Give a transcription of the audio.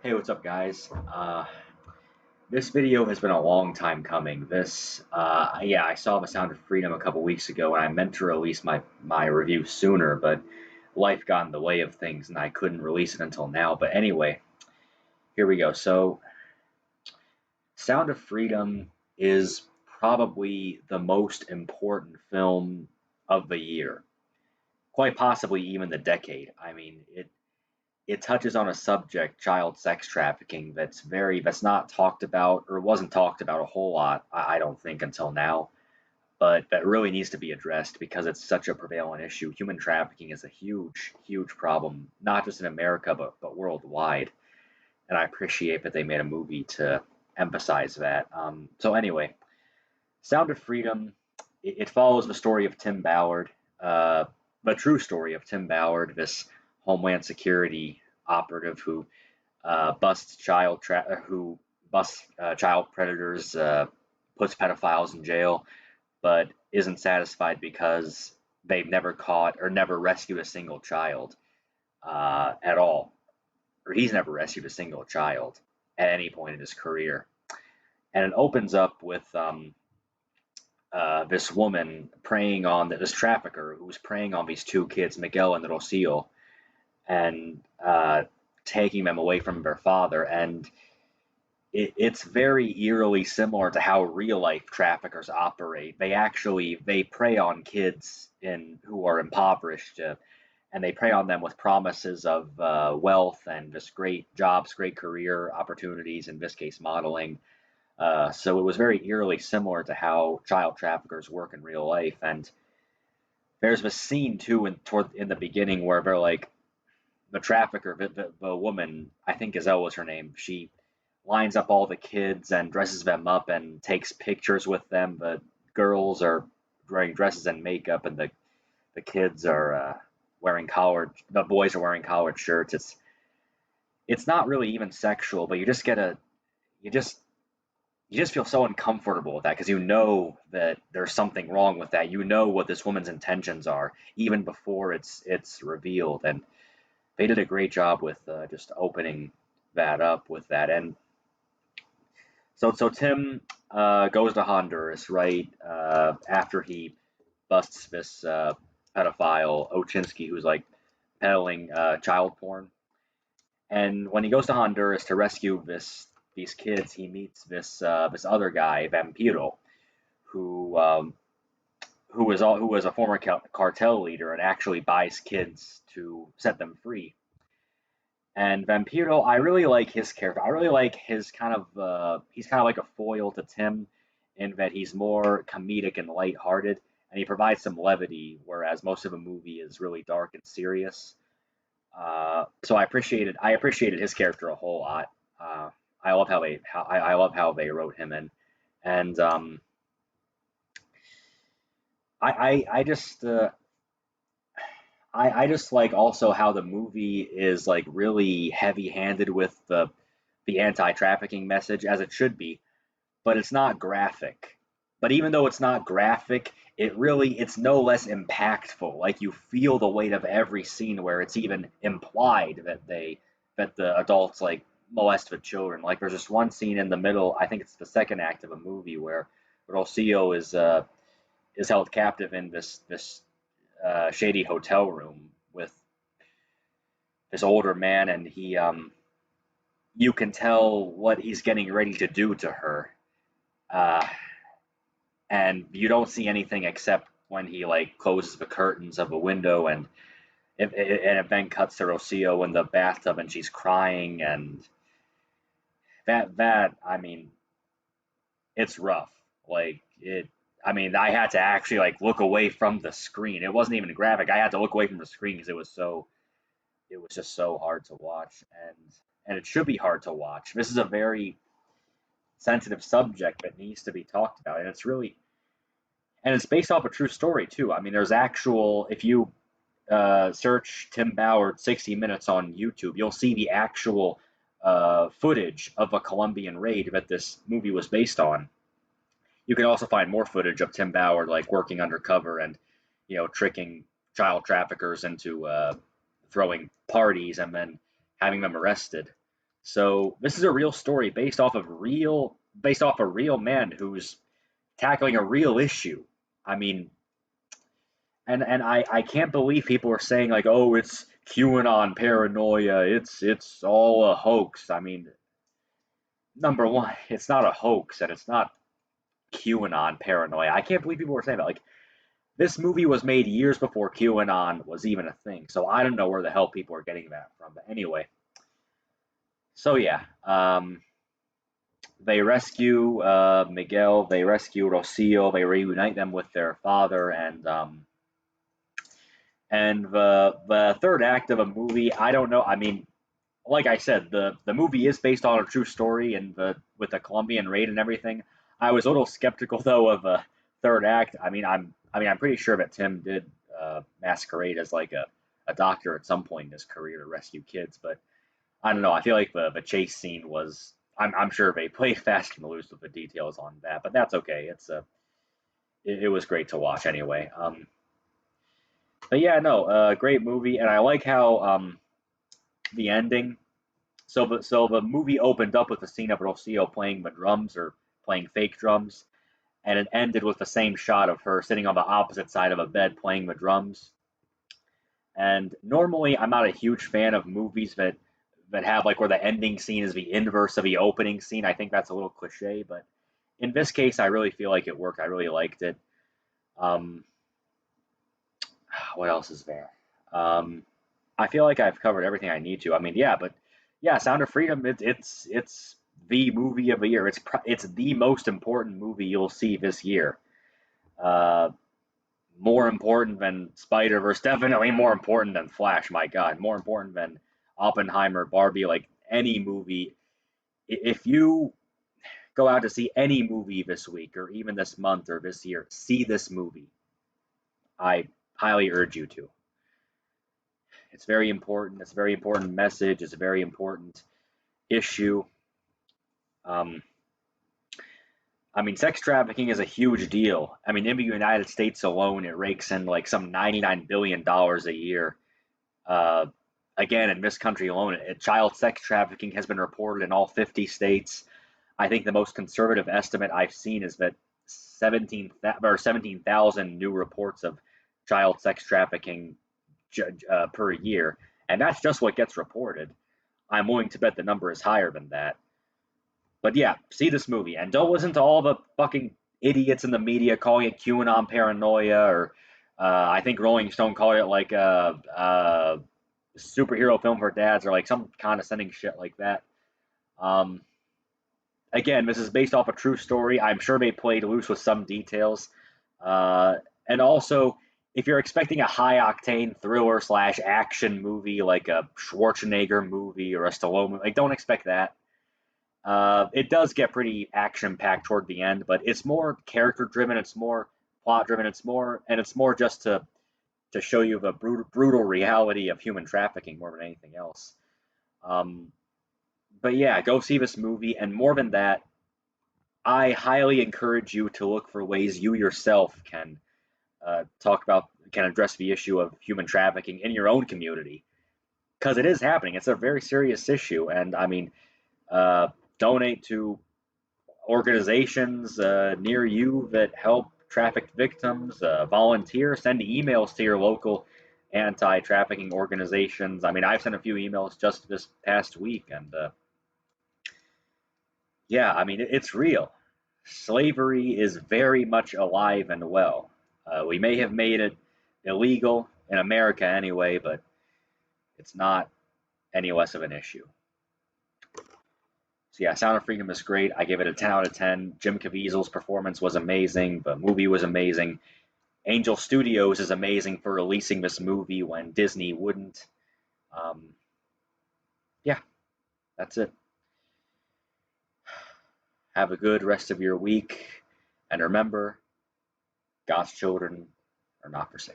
Hey, what's up, guys? This video has been a long time coming. Yeah, I saw The Sound of Freedom a couple weeks ago, and I meant to release my review sooner, but life got in the way of things, and I couldn't release it until now. But anyway, here we go. So, Sound of Freedom is probably the most important film of the year, quite possibly even the decade. I mean, it touches on a subject, child sex trafficking, that's not talked about or wasn't talked about a whole lot, I don't think, until now, but that really needs to be addressed because it's such a prevalent issue. Human trafficking is a huge, huge problem, not just in America but worldwide, and I appreciate that they made a movie to emphasize that. So anyway, Sound of Freedom, it follows the story of Tim Ballard, uh, the true story of Tim Ballard, this Homeland Security operative who busts child predators, puts pedophiles in jail, but isn't satisfied because they've never caught or never rescued a single child at all, or he's never rescued a single child at any point in his career. And it opens up with this woman preying on this trafficker who's preying on these two kids, Miguel and Rocio, and taking them away from their father. And it's very eerily similar to how real life traffickers operate. They prey on kids in who are impoverished, and they prey on them with promises of wealth and just great jobs, great career opportunities. In this case, modeling. So it was very eerily similar to how child traffickers work in real life. And there's this scene too in the beginning where they're like the trafficker, the woman, I think Gazelle was her name. She lines up all the kids and dresses them up and takes pictures with them. The girls are wearing dresses and makeup, and the kids are wearing collared. The boys are wearing collared shirts. It's not really even sexual, but you just you just feel so uncomfortable with that because you know that there's something wrong with that. You know what this woman's intentions are even before it's revealed, and they did a great job with just opening that up with that. And so Tim goes to Honduras right after he busts this pedophile Ochinsky, who's like peddling child porn. And when he goes to Honduras to rescue these kids, he meets this other guy, Vampiro, who who was a former cartel leader and actually buys kids to set them free. And Vampiro, I really like his character. I really like his he's kind of like a foil to Tim in that he's more comedic and lighthearted, and he provides some levity, whereas most of the movie is really dark and serious. So I appreciated his character a whole lot. I love I love how they wrote him in, and I just I just like also how the movie is like really heavy-handed with the anti-trafficking message as it should be, but it's not graphic. But even though it's not graphic, it's no less impactful. Like you feel the weight of every scene where it's even implied that the adults like molest the children. Like there's just one scene in the middle, I think it's the second act of a movie where Rocio is held captive in this shady hotel room with this older man, and he you can tell what he's getting ready to do to her, uh, and you don't see anything except when he like closes the curtains of a window, and it then cuts to Rocio in the bathtub, and she's crying, and that I mean, it's rough. Like it. I mean, I had to actually like look away from the screen. It wasn't even graphic. I had to look away from the screen because it was just so hard to watch, and it should be hard to watch. This is a very sensitive subject that needs to be talked about, and it's based off a true story too. I mean, there's actual if you search Tim Ballard 60 Minutes on YouTube, you'll see the actual footage of a Colombian raid that this movie was based on. You can also find more footage of Tim Ballard like working undercover and tricking child traffickers into throwing parties and then having them arrested. So this is a real story based off a real man who's tackling a real issue. I mean, and I can't believe people are saying like, oh, it's QAnon paranoia, it's all a hoax. I mean, number one, it's not a hoax and it's not QAnon paranoia. I can't believe people were saying that. Like, this movie was made years before QAnon was even a thing, so I don't know where the hell people are getting that from. But anyway, so yeah, they rescue Miguel, they rescue Rocio, they reunite them with their father, and the third act of a movie, I don't know. I mean, like I said, the movie is based on a true story, and the with the Colombian raid and everything. I was a little skeptical though of a third act. I'm pretty sure that Tim did masquerade as like a doctor at some point in his career to rescue kids, but I don't know. I feel like the chase scene was. I'm sure they played fast and loose with the details on that, but that's okay. It was great to watch anyway. But yeah, no, great movie, and I like how the ending. So the movie opened up with the scene of Rocio playing the drums or playing fake drums, and it ended with the same shot of her sitting on the opposite side of a bed playing the drums. And normally, I'm not a huge fan of movies that have like where the ending scene is the inverse of the opening scene. I think that's a little cliche, but in this case, I really feel like it worked. I really liked it. Um, what else is there? Um, I feel like I've covered everything I need to. I mean, yeah, but yeah, Sound of Freedom. It's the movie of the year. It's the most important movie you'll see this year. Uh, More important than Spider Verse. Definitely more important than Flash. My God, more important than Oppenheimer, Barbie. Like any movie. If you go out to see any movie this week, or even this month, or this year, see this movie. I highly urge you to. It's very important. It's a very important message. It's a very important issue. Um, I mean, sex trafficking is a huge deal. I mean, in the United States alone, it rakes in like some $99 billion a year. Uh, Again, in this country alone, child sex trafficking has been reported in all 50 states. I think the most conservative estimate I've seen is that 17,000 new reports of child sex trafficking per year, and that's just what gets reported. I'm willing to bet the number is higher than that. But yeah, see this movie and don't listen to all the fucking idiots in the media calling it QAnon paranoia or I think Rolling Stone called it like a superhero film for dads or like some condescending shit like that. Um, Again, this is based off a true story. I'm sure they played loose with some details. Uh, and also, if you're expecting a high octane thriller slash action movie like a Schwarzenegger movie or a Stallone movie, like don't expect that. It does get pretty action packed toward the end, but it's more character driven. It's more plot driven. It's more just to show you the brutal reality of human trafficking more than anything else. Um, but yeah, go see this movie, and more than that, I highly encourage you to look for ways you yourself can address the issue of human trafficking in your own community because it is happening. It's a very serious issue, and I mean, uh, donate to organizations near you that help trafficked victims, volunteer, send emails to your local anti-trafficking organizations. I mean, I've sent a few emails just this past week, and yeah, I mean, it's real. Slavery is very much alive and well. We may have made it illegal in America anyway, but it's not any less of an issue. So yeah, Sound of Freedom is great. I give it a 10 out of 10. Jim Caviezel's performance was amazing. The movie was amazing. Angel Studios is amazing for releasing this movie when Disney wouldn't. Um, yeah, that's it. Have a good rest of your week. And remember, God's children are not for sale.